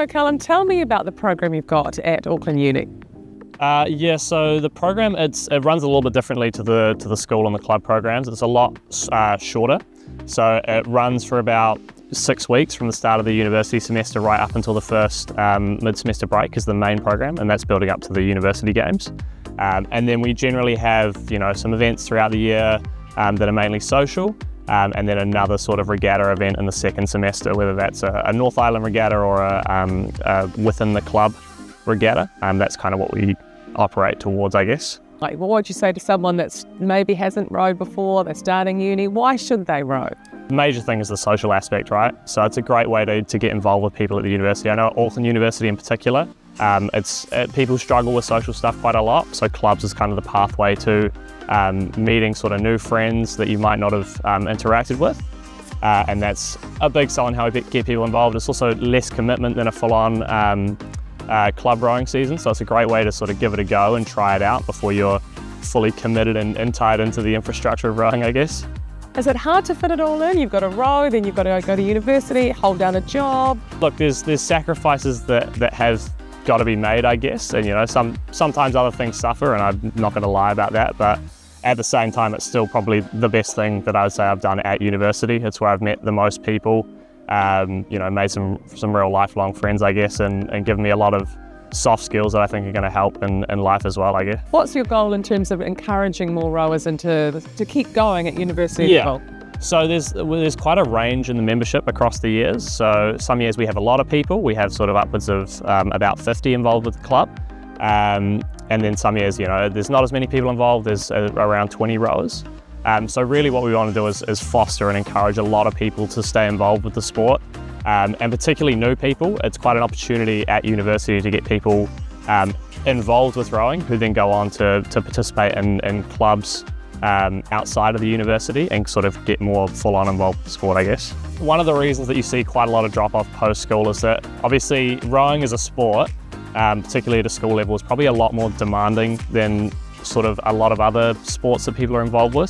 So, Cullen, tell me about the program you've got at Auckland Uni. Yeah, so the program it runs a little bit differently to the school and the club programs. It's a lot shorter. So it runs for about 6 weeks from the start of the university semester right up until the first mid-semester break is the main program, and that's building up to the university games. And then we generally have some events throughout the year that are mainly social, and then another sort of regatta event in the second semester, whether that's a North Island regatta or a within the club regatta. That's kind of what we operate towards, I guess. Like, what would you say to someone that's maybe hasn't rowed before, they're starting uni? Why should they row? The major thing is the social aspect, right? So it's a great way to get involved with people at the university. I know at Auckland University in particular, people struggle with social stuff quite a lot. So clubs is kind of the pathway to meeting sort of new friends that you might not have interacted with. And that's a big selling how we get people involved. It's also less commitment than a full-on club rowing season, so it's a great way to sort of give it a go and try it out before you're fully committed and tied into the infrastructure of rowing, I guess. Is it hard to fit it all in? You've got to row, then you've got to go to university, hold down a job. Look, there's sacrifices that have got to be made, I guess, and sometimes other things suffer, and I'm not going to lie about that, but at the same time it's still probably the best thing that I would say I've done at university. It's where I've met the most people. Made some real lifelong friends, I guess, and given me a lot of soft skills that I think are going to help in life as well, I guess. What's your goal in terms of encouraging more rowers and to keep going at university level? So there's quite a range in the membership across the years. So some years we have a lot of people. We have sort of upwards of about 50 involved with the club. And then some years, there's not as many people involved. There's around 20 rowers. So really what we want to do is foster and encourage a lot of people to stay involved with the sport, and particularly new people. It's quite an opportunity at university to get people involved with rowing who then go on to participate in clubs outside of the university and sort of get more full-on involved with the sport, I guess. One of the reasons that you see quite a lot of drop-off post-school is that obviously rowing as a sport, particularly at a school level, is probably a lot more demanding than sort of a lot of other sports that people are involved with.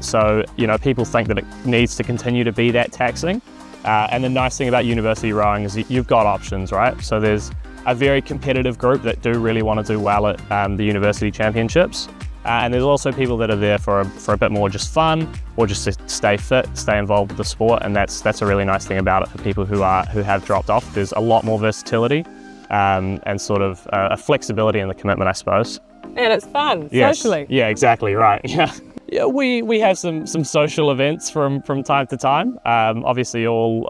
So people think that it needs to continue to be that taxing. And the nice thing about university rowing is that you've got options, right? So there's a very competitive group that do really want to do well at the university championships. And there's also people that are there for a bit more just fun, or just to stay fit, stay involved with the sport. And that's a really nice thing about it for people who have dropped off. There's a lot more versatility and sort of a flexibility in the commitment, I suppose. And it's fun, yes. Socially. Yeah, exactly, right. Yeah, we have some social events from time to time. Obviously all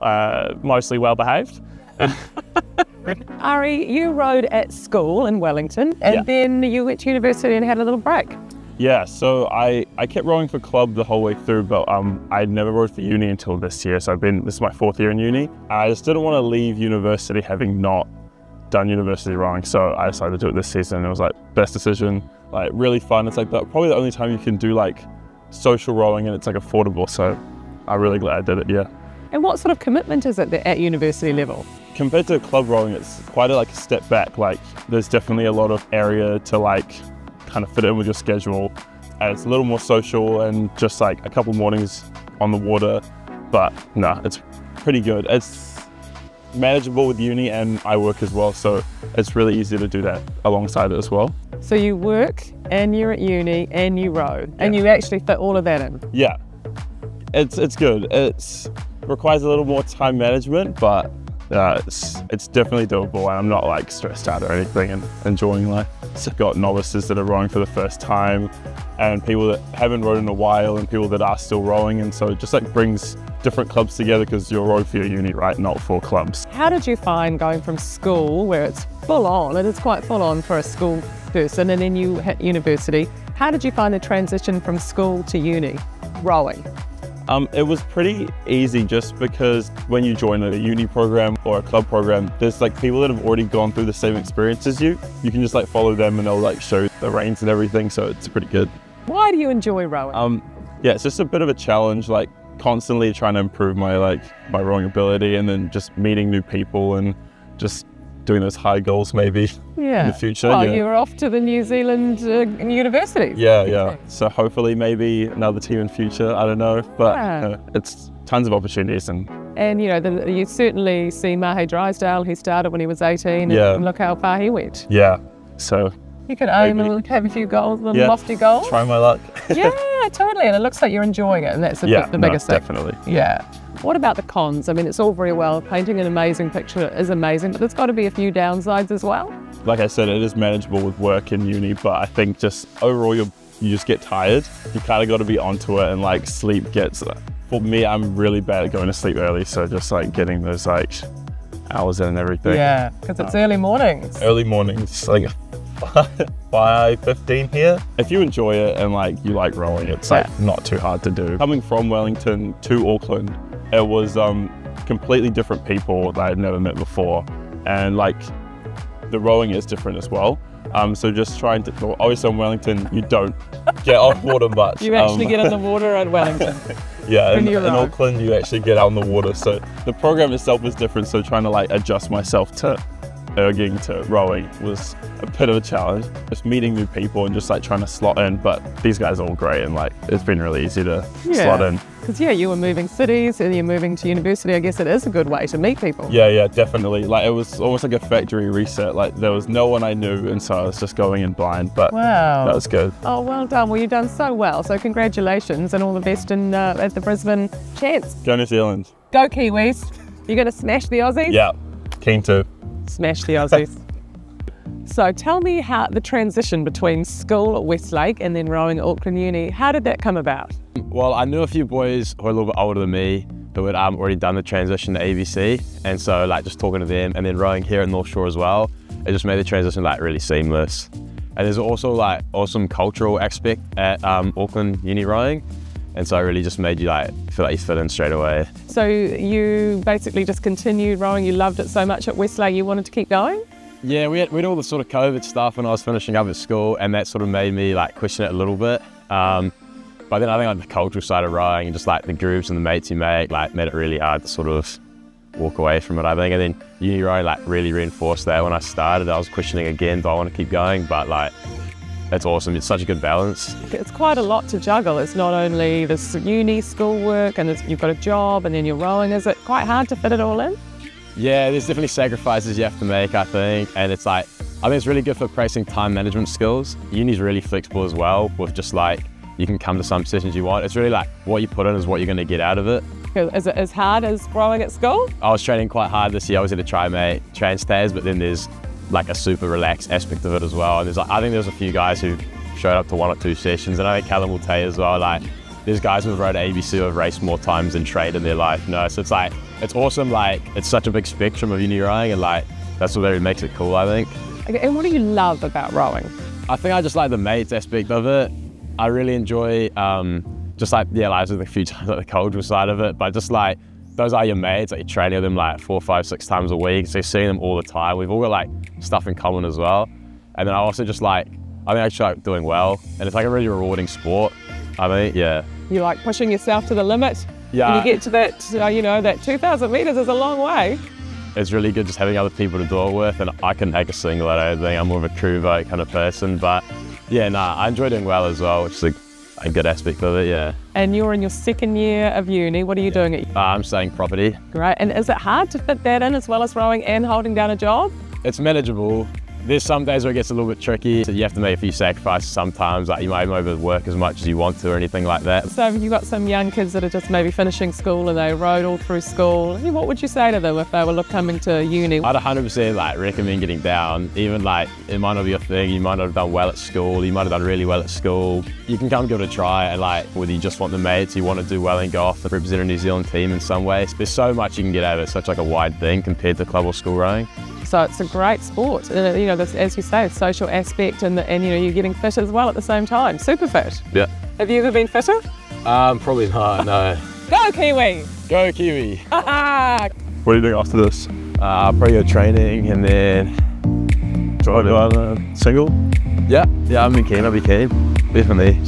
mostly well behaved. Ari, you rowed at school in Wellington, and then you went to university and had a little break. Yeah, so I kept rowing for club the whole way through, but I never rowed for uni until this year. So this is my 4th year in uni. I just didn't want to leave university having not done university rowing, so I decided to do it this season, and it was like best decision, like really fun. It's like probably the only time you can do like social rowing, and it's like affordable, so I'm really glad I did it. Yeah. And what sort of commitment is it at university level? Compared to club rowing, it's quite a step back. Like there's definitely a lot of area to like kind of fit in with your schedule, and it's a little more social and just like a couple mornings on the water, but no, it's pretty good. It's manageable with uni, and I work as well, so it's really easy to do that alongside it as well. So you work and you're at uni and you row, and you actually fit all of that in? Yeah, it's good. It requires a little more time management, but it's definitely doable, and I'm not like stressed out or anything, and enjoying life. So I've got novices that are rowing for the first time, and people that haven't rowed in a while, and people that are still rowing, and so it just like brings different clubs together because you're rowing for your uni, right, not for clubs. How did you find going from school, where it's full on, and it's quite full on for a school person, and then you hit university, how did you find the transition from school to uni, rowing? It was pretty easy, just because when you join a uni program or a club program, there's like people that have already gone through the same experience as you. You can just like follow them, and they'll like show the reins and everything, so it's pretty good. Why do you enjoy rowing? Yeah, it's just a bit of a challenge, like constantly trying to improve my rowing ability, and then just meeting new people and just doing those high goals maybe in the future. Well, you're off to the New Zealand universities. Yeah. So hopefully maybe another team in future, I don't know, but it's tons of opportunities, and And you know, you certainly see Mahe Drysdale. He started when he was 18, and look how far he went. Yeah, so you could aim and have a few goals, little lofty goals. Try my luck. Yeah, totally. And it looks like you're enjoying it, and that's the biggest thing. Definitely. Yeah. What about the cons? I mean, it's all very well. Painting an amazing picture is amazing, but there's got to be a few downsides as well. Like I said, it is manageable with work in uni, but I think just overall you just get tired. You kind of got to be onto it, and like sleep gets. For me, I'm really bad at going to sleep early, so just like getting those like hours in and everything. Yeah, because it's early mornings. Early mornings, like 5:15 here. If you enjoy it and like you like rowing, it's like not too hard to do. Coming from Wellington to Auckland, it was completely different people that I'd never met before, and like the rowing is different as well. So just trying to, obviously in Wellington, you don't get off water much. You actually get in the water at Wellington. Yeah, in Auckland, you actually get out in the water. So the program itself is different. So trying to like adjust myself to erging to rowing was a bit of a challenge. Just meeting new people and just like trying to slot in. But these guys are all great, and like it's been really easy to slot in. Because you were moving cities and you're moving to university. I guess it is a good way to meet people. Yeah, definitely. Like it was almost like a factory reset. Like there was no one I knew, and so I was just going in blind. But wow, that was good. Oh, well done. Well, you've done so well. So congratulations and all the best in at the Brisbane Chance. Go New Zealand. Go Kiwis. You're going to smash the Aussies? Yeah, keen to. Smash the Aussies. So tell me how the transition between school at Westlake and then rowing at Auckland Uni, how did that come about? Well, I knew a few boys who were a little bit older than me who had already done the transition to ABC, and so like just talking to them and then rowing here at North Shore as well, it just made the transition like really seamless. And there's also like awesome cultural aspect at Auckland Uni rowing, and so it really just made you like feel like you fit in straight away. So you basically just continued rowing, you loved it so much at Westlake you wanted to keep going? Yeah, we had all the sort of COVID stuff when I was finishing up at school, and that sort of made me like question it a little bit. But then I think like the cultural side of rowing and just like the groups and the mates you make, like made it really hard to sort of walk away from it, I think. And then uni rowing like really reinforced that. When I started, I was questioning again, do I want to keep going? But like, it's awesome. It's such a good balance. It's quite a lot to juggle. It's not only this uni schoolwork and you've got a job and then you're rowing. Is it quite hard to fit it all in? Yeah, there's definitely sacrifices you have to make, I think. And it's like, I think it's really good for practicing time management skills. Uni's really flexible as well with just like, you can come to some sessions you want. It's really like what you put in is what you're going to get out of it. Is it as hard as rowing at school? I was training quite hard this year. I was at a TriMate TransTaz, but then there's like a super relaxed aspect of it as well. And there's like, I think there's a few guys who showed up to 1 or 2 sessions, and I think Callum will tell you as well, like there's guys who've rowed ABC who have raced more times than trained in their life. No, so it's like, it's awesome. Like it's such a big spectrum of uni rowing, and like that's what really makes it cool, I think. Okay, and what do you love about rowing? I think I just like the mates aspect of it. I really enjoy just like, yeah, like a few times like the cultural side of it, but just like those are your mates, like you're training with them like 4, 5, 6 times a week, so you're seeing them all the time. We've all got like stuff in common as well. And then I also just like, I think I just like doing well, and it's like a really rewarding sport, I think, yeah. You like pushing yourself to the limit? Yeah. When you get to that, you know, that 2,000 metres is a long way. It's really good just having other people to do it with, and I can take a single, I don't think. I'm more of a crew vote kind of person, but yeah, nah, I enjoy doing well as well, which is a good aspect of it, yeah. And you're in your 2nd year of uni. What are you doing at uni? I'm studying property. Great. And is it hard to fit that in as well as rowing and holding down a job? It's manageable. There's some days where it gets a little bit tricky. So you have to make a few sacrifices sometimes, like you might not overwork as much as you want to or anything like that. So you've got some young kids that are just maybe finishing school and they rowed all through school. What would you say to them if they were coming to uni? I'd 100% like recommend getting down. Even like, it might not be your thing, you might not have done well at school, you might have done really well at school. You can come give it a try, and like, whether you just want the mates, you want to do well and go off and represent a New Zealand team in some ways. There's so much you can get out of it. It's such like a wide thing compared to club or school rowing. So it's a great sport, and you know, this, as you say, social aspect, and you know, you're getting fit as well at the same time. Super fit. Yeah. Have you ever been fitter? Probably not, no. Go Kiwi! Go Kiwi! What are you doing after this? Probably go training, and then... Do I single? Yeah, I'll be keen, definitely.